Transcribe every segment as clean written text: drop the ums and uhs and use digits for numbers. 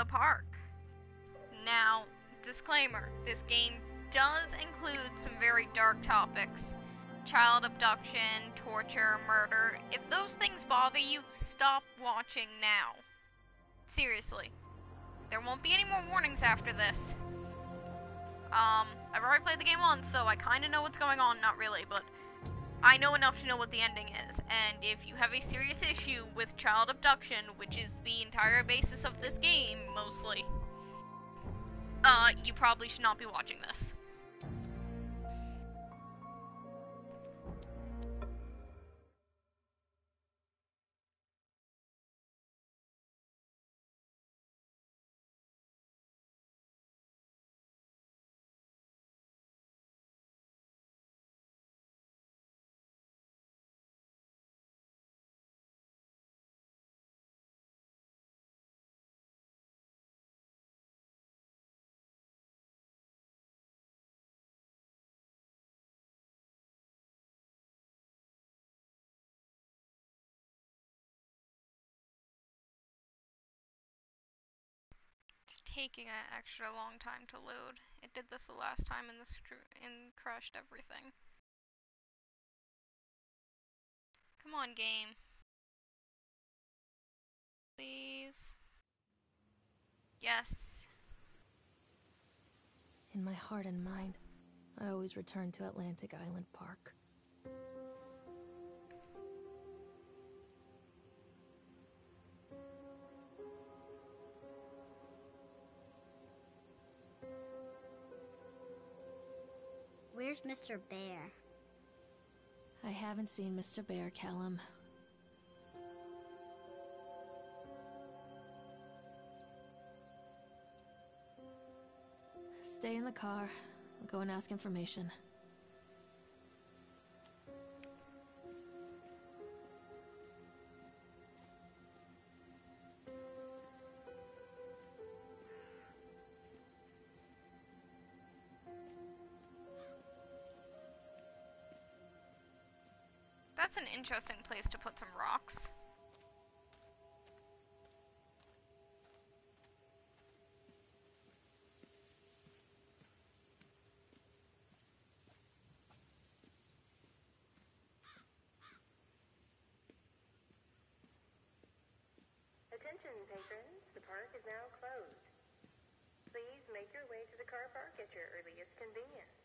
park. Now, disclaimer, this game does include some very dark topics. Child abduction, torture, murder. If those things bother you, stop watching now. Seriously. There won't be any more warnings after this. I've already played the game once, so I kinda know what's going on, not really, but I know enough to know what the ending is, and if you have a serious issue with child abduction, which is the entire basis of this game, mostly, you probably should not be watching this. It's taking an extra long time to load. It did this the last time and crashed everything. Come on, game. Please. Yes. In my heart and mind, I always return to Atlantic Island Park. Where's Mr. Bear? I haven't seen Mr. Bear, Callum. Stay in the car. I'll go and ask information. That's an interesting place to put some rocks. Attention patrons, the park is now closed. Please make your way to the car park at your earliest convenience.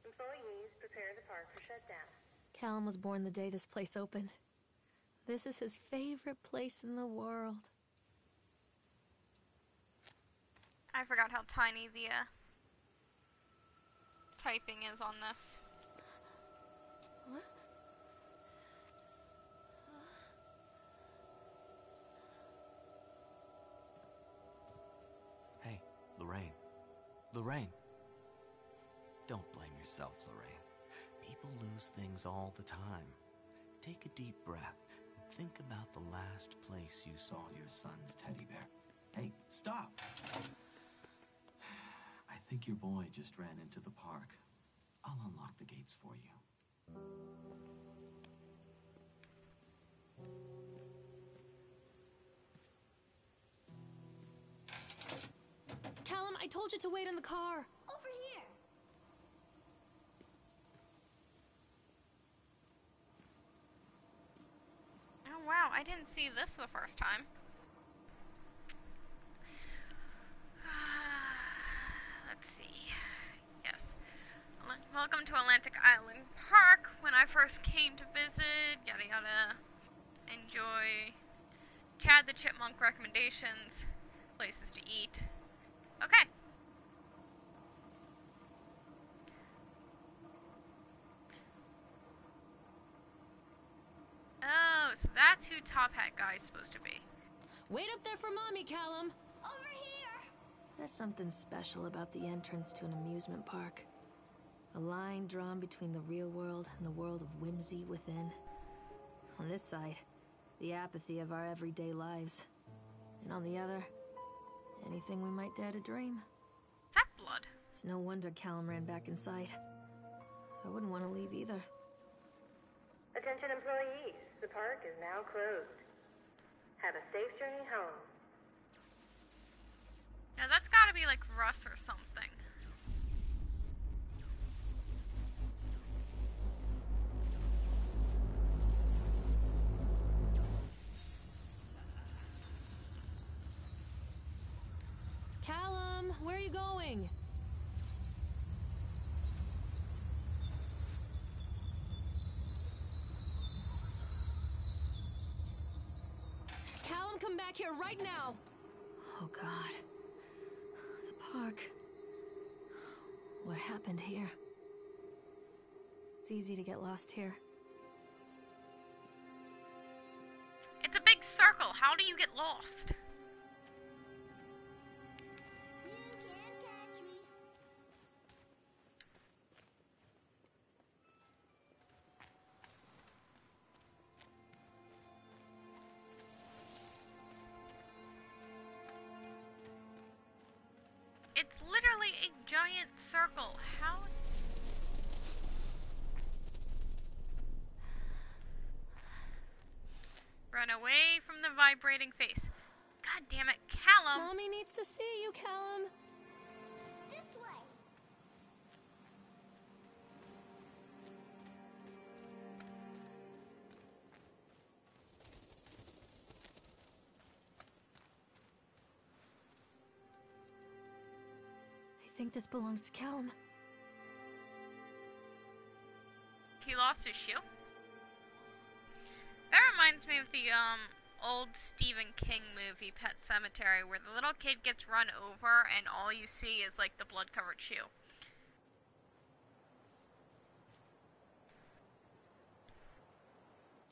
Employees prepare the park for shutdown. Callum was born the day this place opened. This is his favorite place in the world. I forgot how tiny the typing is on this. What? Hey, Lorraine. Lorraine. Don't blame yourself, Lorraine. People lose things all the time. Take a deep breath and think about the last place you saw your son's teddy bear. Hey, stop! I think your boy just ran into the park. I'll unlock the gates for you. Callum, I told you to wait in the car. Over here! Oh wow, I didn't see this the first time. Let's see. Yes. Welcome to Atlantic Island Park. When I first came to visit, yada yada. Enjoy. Chad the Chipmunk recommendations. Places to eat. Okay. Oh, so that's who Top Hat Guy's supposed to be. Wait up there for Mommy, Callum. Over here! There's something special about the entrance to an amusement park. A line drawn between the real world and the world of whimsy within. On this side, the apathy of our everyday lives. And on the other, anything we might dare to dream. Is that blood? It's no wonder Callum ran back inside. I wouldn't want to leave either. Attention employees, the park is now closed. Have a safe journey home. Russ or something. Callum, where are you going? Callum, come back here right now! Oh God. The park. What happened here? It's easy to get lost here. It's a big circle. How do you get lost? You can't catch me. It's literally a giant circle. How? Run away from the vibrating face. God damn it, Callum! Mommy needs to see you, Callum. This way. I think this belongs to Callum. He lost his shoe? That reminds me of the old Stephen King movie, Pet Sematary, where the little kid gets run over and all you see is like the blood-covered shoe.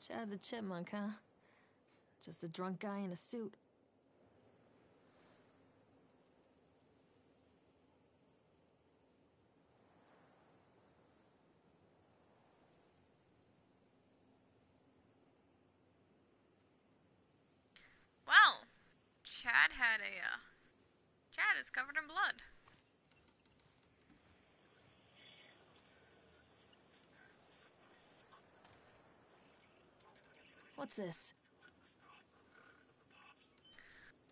Chad the Chipmunk, huh? Just a drunk guy in a suit. Well, Chad is covered in blood. What's this?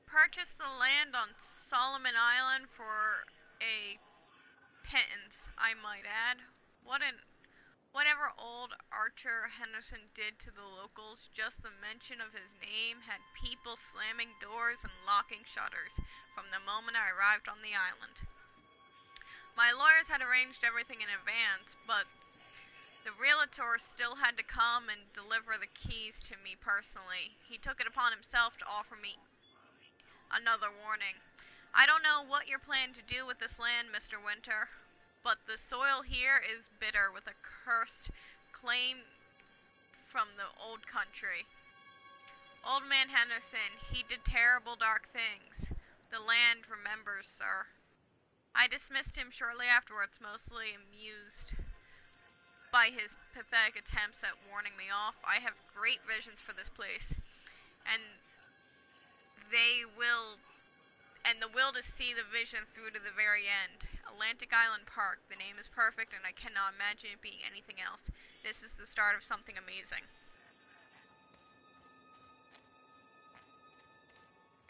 Purchased the land on Solomon Island for a pittance, I might add. Whatever old Archer Henderson did to the locals, just the mention of his name had people slamming doors and locking shutters from the moment I arrived on the island. My lawyers had arranged everything in advance, but the realtor still had to come and deliver the keys to me personally. He took it upon himself to offer me another warning. I don't know what you're planning to do with this land, Mr. Winter, but the soil here is bitter with a cursed claim from the old country. Old man Henderson, he did terrible dark things. The land remembers, sir. I dismissed him shortly afterwards, mostly amused by his pathetic attempts at warning me off. I have great visions for this place, and the will to see the vision through to the very end. Atlantic Island Park. The name is perfect, and I cannot imagine it being anything else. This is the start of something amazing.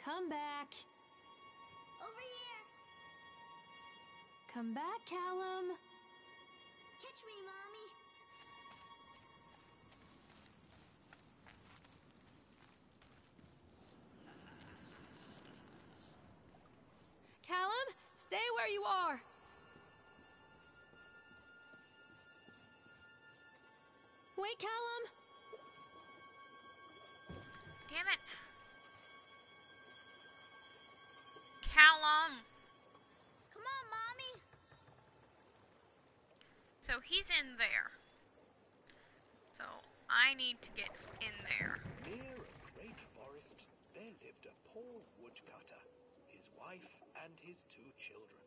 Come back. Over here. Come back, Callum. Catch me, Mommy. Callum, stay where you are. Wait, Callum. Damn it. Callum! Come on, Mommy. So he's in there. So I need to get in there. Near a great forest, there lived a poor woodcutter, his wife and his 2 children.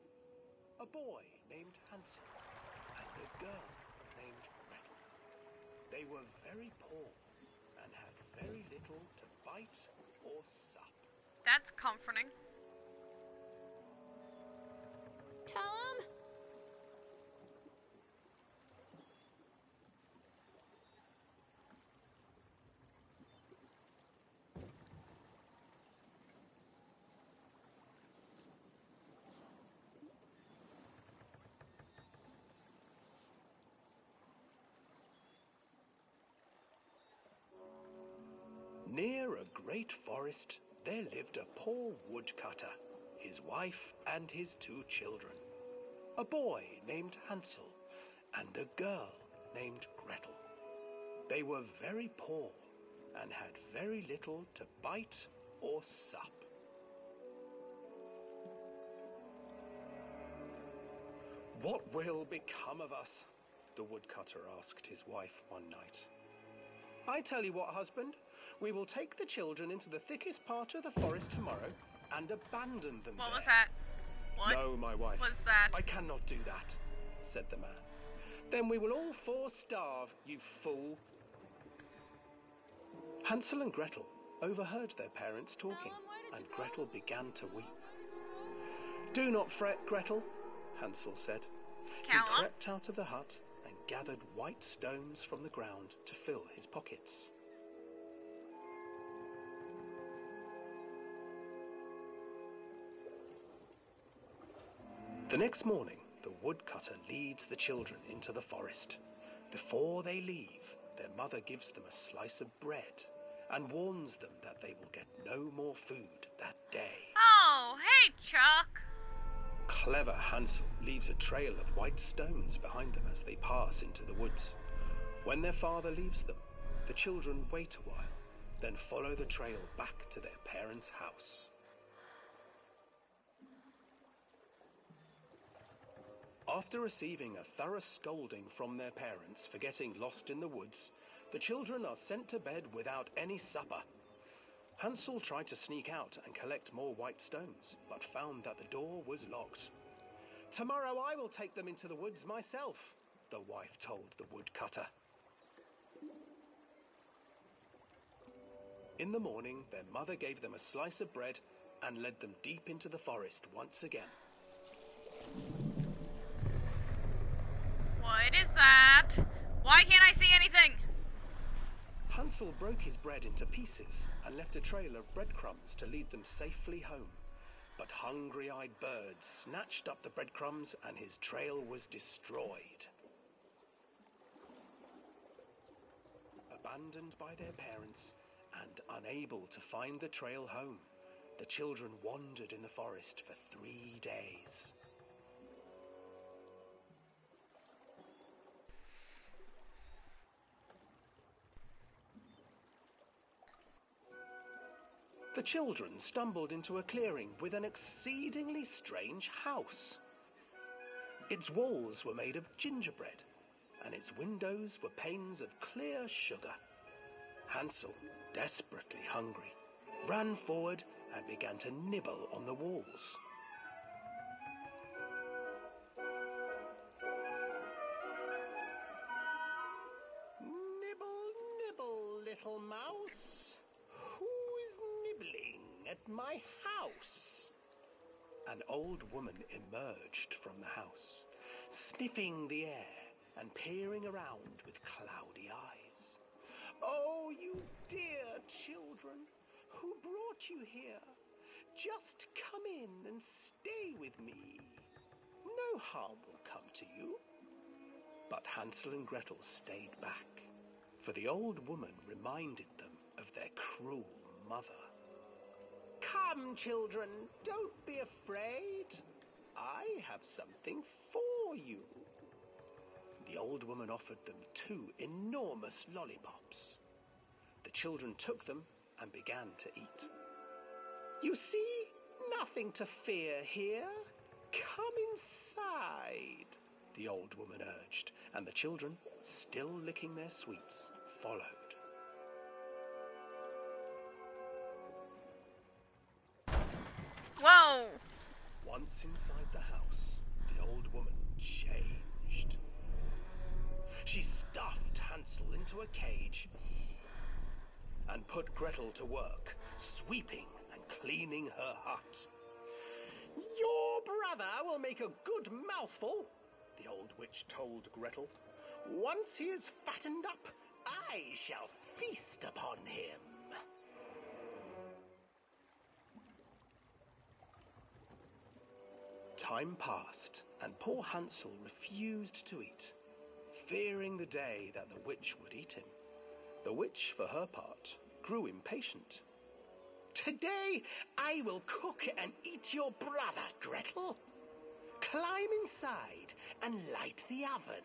A boy named Hansel and a girl named Gretel. They were very poor and had very little to bite or sup. That's comforting. Callum? great forest, there lived a poor woodcutter, his wife and his 2 children. A boy named Hansel and a girl named Gretel. They were very poor and had very little to bite or sup. "What will become of us?" the woodcutter asked his wife one night. "I tell you what, husband, we will take the children into the thickest part of the forest tomorrow and abandon them there." What was that? What? "No, my wife. Was that? I cannot do that," said the man. "Then we will all 4 starve, you fool." Hansel and Gretel overheard their parents talking, and Gretel began to weep. "Do not fret, Gretel," Hansel said. Count He 'em? crept out of the hut and gathered white stones from the ground to fill his pockets. The next morning, the woodcutter leads the children into the forest. Before they leave, their mother gives them a slice of bread and warns them that they will get no more food that day. Oh, hey, Chuck. Clever Hansel leaves a trail of white stones behind them as they pass into the woods. When their father leaves them, the children wait a while, then follow the trail back to their parents' house. After receiving a thorough scolding from their parents for getting lost in the woods, the children are sent to bed without any supper. Hansel tried to sneak out and collect more white stones, but found that the door was locked. "Tomorrow I will take them into the woods myself," the wife told the woodcutter. In the morning, their mother gave them a slice of bread and led them deep into the forest once again. What is that? Why can't I see anything? Hansel broke his bread into pieces and left a trail of breadcrumbs to lead them safely home. But hungry-eyed birds snatched up the breadcrumbs and his trail was destroyed. Abandoned by their parents and unable to find the trail home, the children wandered in the forest for 3 days. The children stumbled into a clearing with an exceedingly strange house. Its walls were made of gingerbread, and its windows were panes of clear sugar. Hansel, desperately hungry, ran forward and began to nibble on the walls. "Nibble, nibble, little mouse. Who is nibbling at my house?" An old woman emerged from the house, sniffing the air and peering around with cloudy eyes. "Oh, you dear children, who brought you here? Just come in and stay with me. No harm will come to you." But Hansel and Gretel stayed back, for the old woman reminded them of their cruel mother. "Come, children, don't be afraid. I have something for you." The old woman offered them 2 enormous lollipops. The children took them and began to eat. "You see, nothing to fear here. Come inside," the old woman urged, and the children, still licking their sweets, followed. Whoa! Once inside the house, the old woman changed. She stuffed Hansel into a cage and put Gretel to work, sweeping and cleaning her hut. "Your brother will make a good mouthful," the old witch told Gretel. "Once he is fattened up, I shall feast upon him." Time passed, and poor Hansel refused to eat, fearing the day that the witch would eat him. The witch, for her part, grew impatient. Today I will cook and eat your brother, Gretel. Climb inside and light the oven.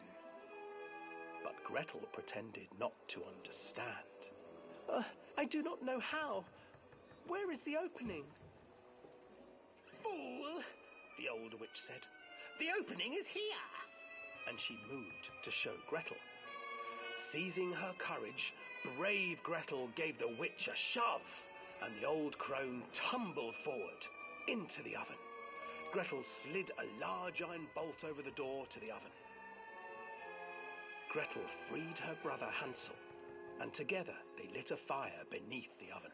But Gretel pretended not to understand. I do not know how. Where is the opening? Fool, the old witch said. The opening is here. And she moved to show Gretel. Seizing her courage, brave Gretel gave the witch a shove, and the old crone tumbled forward into the oven. Gretel slid a large iron bolt over the door to the oven. Gretel freed her brother Hansel, and together they lit a fire beneath the oven.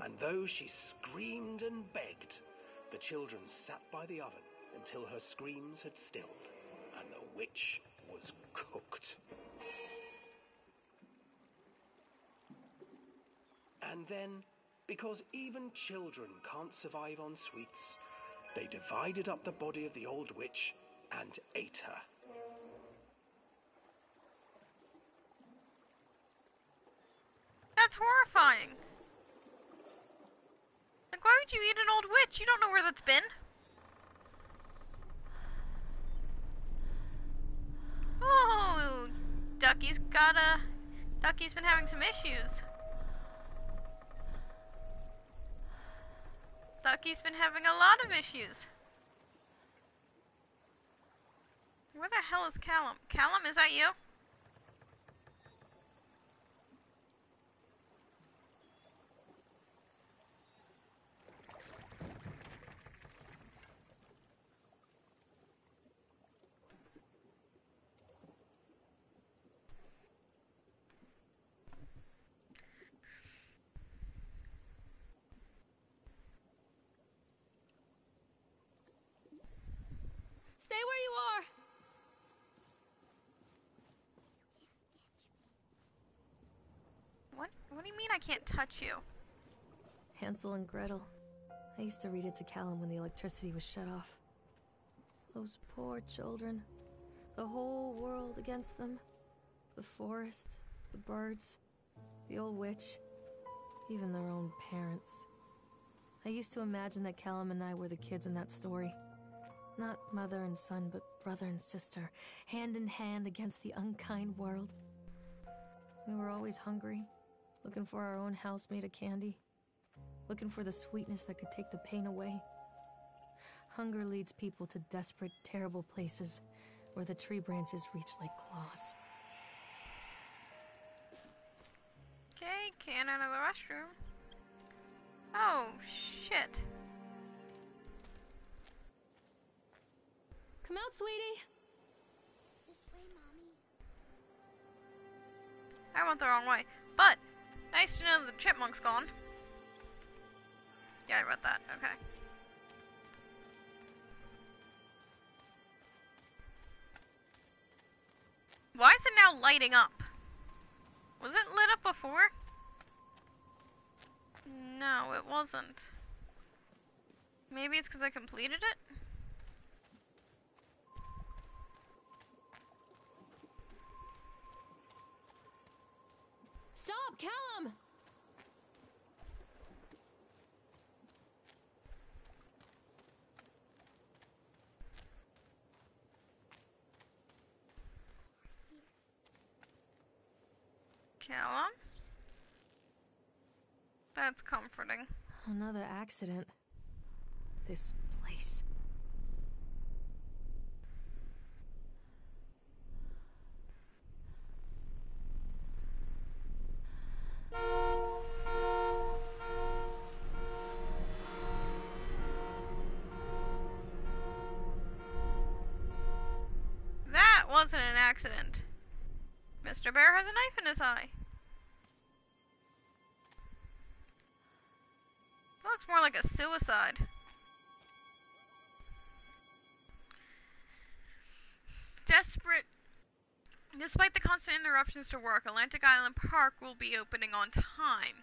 And though she screamed and begged, the children sat by the oven until her screams had stilled, and the witch was cooked. And then, because even children can't survive on sweets, they divided up the body of the old witch and ate her. That's horrifying. Like, why would you eat an old witch? You don't know where that's been. Oh, Ducky's been having some issues. Ducky's been having a lot of issues. Where the hell is Callum? Callum, is that you? Stay where you are! What do you mean I can't touch you? Hansel and Gretel. I used to read it to Callum when the electricity was shut off. Those poor children. The whole world against them. The forest, the birds, the old witch, even their own parents. I used to imagine that Callum and I were the kids in that story. Not mother and son, but brother and sister, hand in hand against the unkind world. We were always hungry, looking for our own house made of candy, looking for the sweetness that could take the pain away. Hunger leads people to desperate, terrible places where the tree branches reach like claws. Okay, can out of the restroom. Oh, shit. Come out, sweetie! This way, Mommy. I went the wrong way. But, nice to know the chipmunk's gone. Yeah, I read that. Okay. Why is it now lighting up? Was it lit up before? No, it wasn't. Maybe it's because I completed it? Stop, Callum! Callum? That's comforting. Another accident. This place. That wasn't an accident. Mr. Bear has a knife in his eye. Looks more like a suicide. Desperate. Despite the constant interruptions to work, Atlantic Island Park will be opening on time.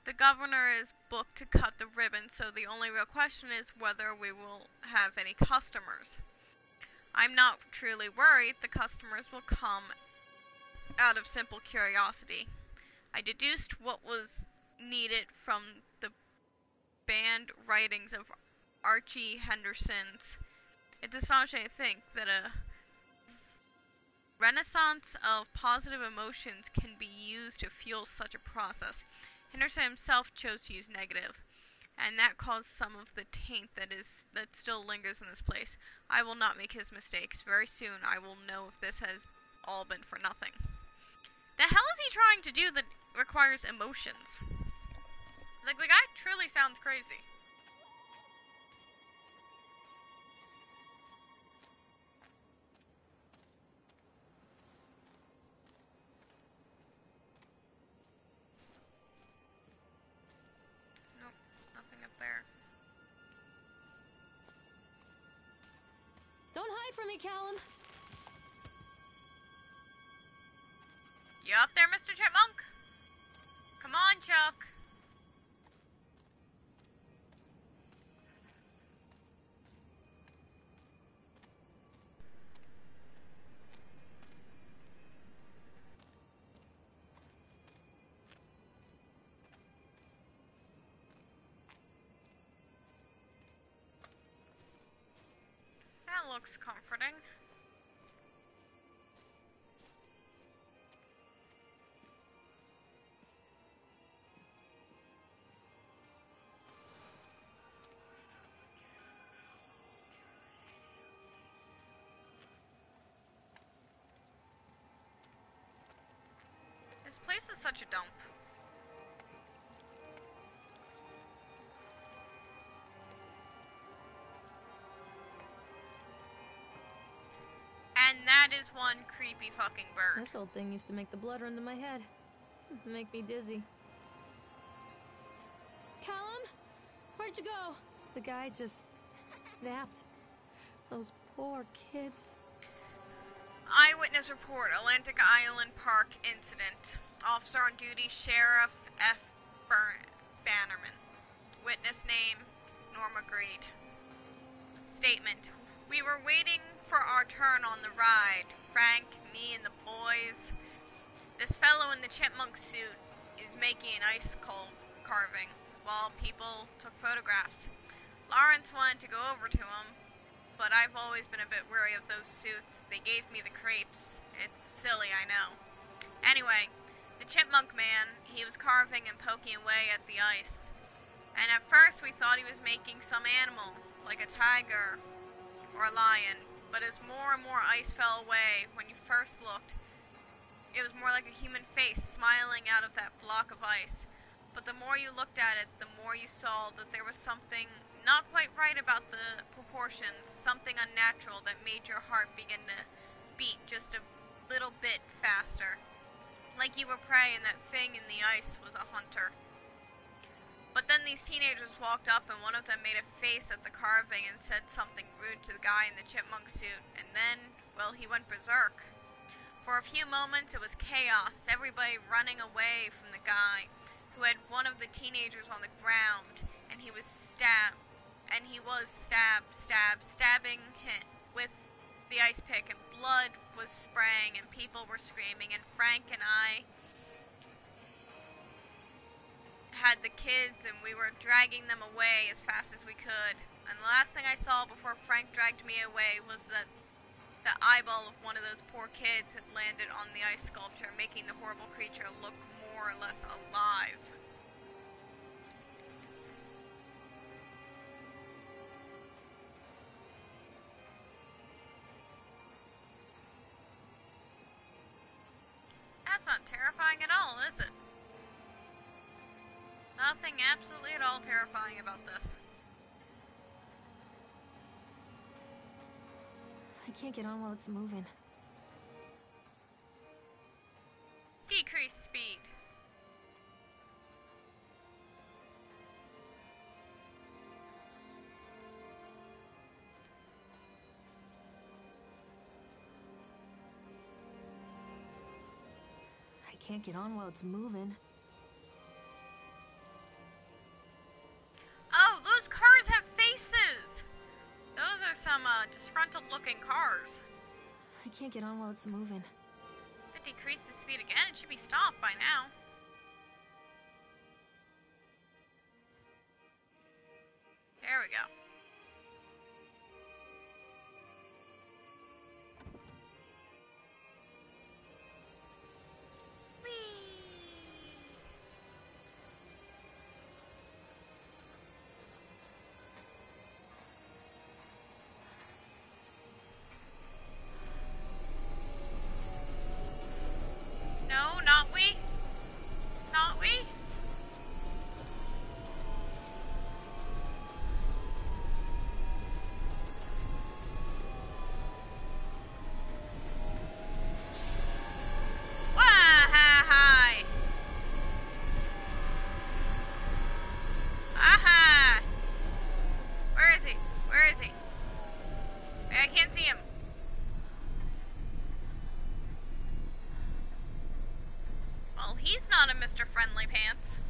The governor is booked to cut the ribbon, so the only real question is whether we will have any customers. I'm not truly worried. The customers will come out of simple curiosity. I deduced what was needed from the banned writings of Archie Henderson's. It's astonishing to think that a renaissance of positive emotions can be used to fuel such a process. Henderson himself chose to use negative, and that caused some of the taint that still lingers in this place. I will not make his mistakes. Very soon I will know if this has all been for nothing. The hell is he trying to do that requires emotions? Like, the guy truly sounds crazy. Nope, nothing up there. Don't hide from me, Callum. You up there, Mr. Chipmunk? Come on, Chuck. That looks comforting. This place is such a dump. And that is one creepy fucking bird. This old thing used to make the blood run to my head. Make me dizzy. Callum? Where'd you go? The guy just snapped. Those poor kids. Eyewitness report, Atlantic Island Park incident. Officer on duty, Sheriff F. Bannerman. Witness name, Norma Greed. Statement. We were waiting for our turn on the ride. Frank, me, and the boys. This fellow in the chipmunk suit is making an ice carving while people took photographs. Lawrence wanted to go over to him, but I've always been a bit wary of those suits. They gave me the creeps. It's silly, I know. Anyway, the chipmunk man, he was carving and poking away at the ice. And at first we thought he was making some animal, like a tiger or a lion. But as more and more ice fell away, when you first looked, it was more like a human face smiling out of that block of ice. But the more you looked at it, the more you saw that there was something not quite right about the proportions, something unnatural that made your heart begin to beat just a little bit faster. Like you were prey and that thing in the ice was a hunter. But then these teenagers walked up and one of them made a face at the carving and said something rude to the guy in the chipmunk suit. And then, well, he went berserk. For a few moments it was chaos, everybody running away from the guy who had one of the teenagers on the ground, and he was stabbing him with the ice pick, and blood was spraying, and people were screaming, and Frank and I had the kids, and we were dragging them away as fast as we could. And the last thing I saw before Frank dragged me away was that the eyeball of one of those poor kids had landed on the ice sculpture, making the horrible creature look more or less alive. That's not terrifying at all, is it? Nothing absolutely at all terrifying about this. I can't get on while it's moving. Decrease speed. I can't get on while it's moving. Oh, those cars have faces! Those are some, disgruntled looking cars. I can't get on while it's moving. To decrease the speed again, it should be stopped by now. we go. No, not we. Not we. Wah-ha-hi. Aha. Where is he? Where is he? I can't see him. Well, he's not a Mr. Friendly Pants.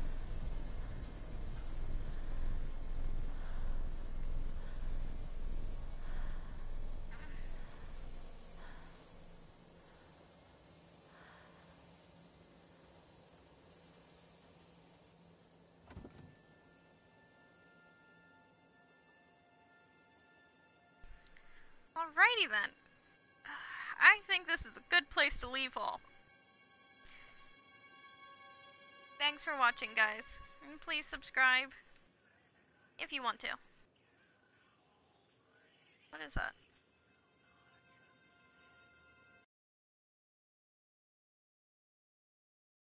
Alrighty then. I think this is a good place to leave all. Thanks for watching, guys. And please subscribe if you want to. What is that?